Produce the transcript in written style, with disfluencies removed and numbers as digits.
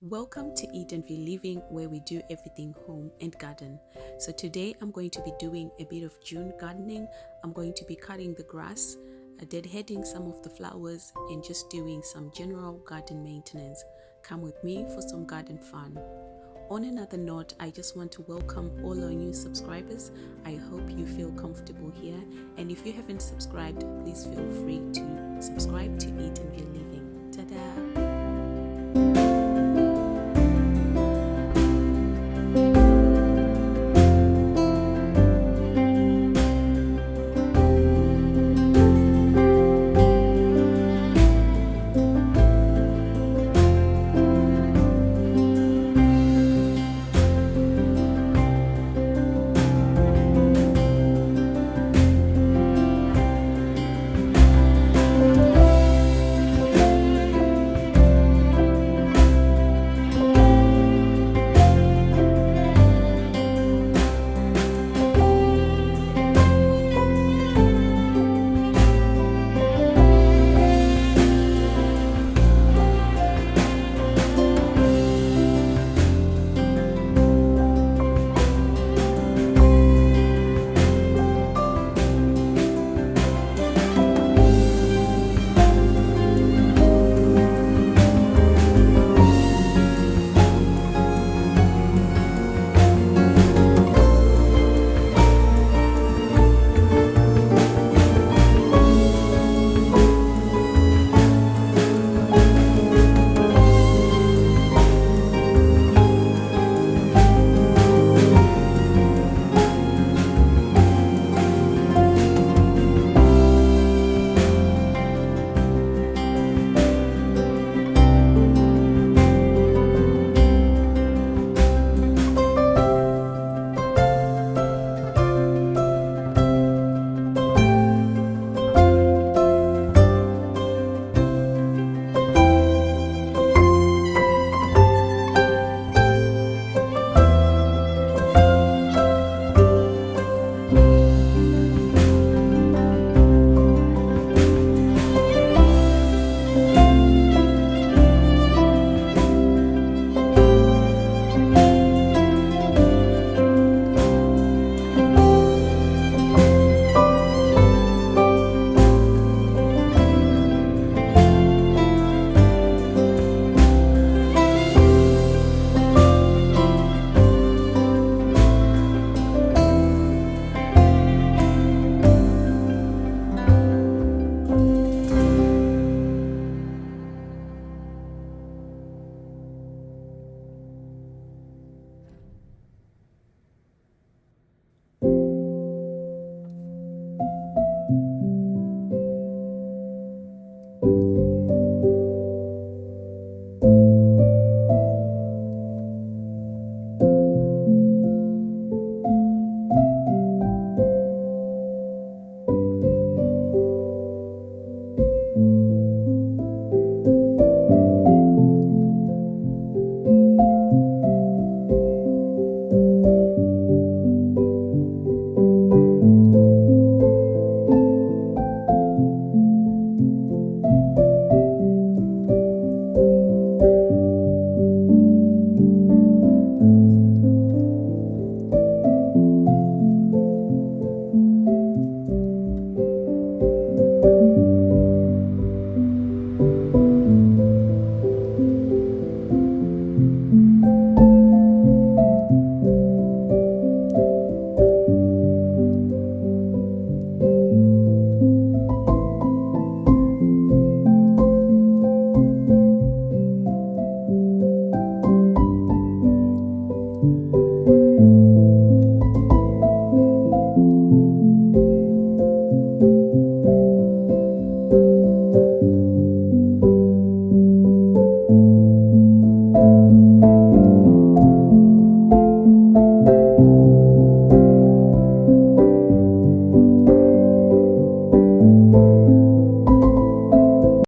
Welcome to Eat and View Living, where we do everything home and garden. So today I'm going to be doing a bit of June gardening. I'm going to be cutting the grass, deadheading some of the flowers, and just doing some general garden maintenance. Come with me for some garden fun. On another note, I just want to welcome all our new subscribers. I hope you feel comfortable here, and if you haven't subscribed, please feel free to subscribe to Eat and View Living. Ta-da!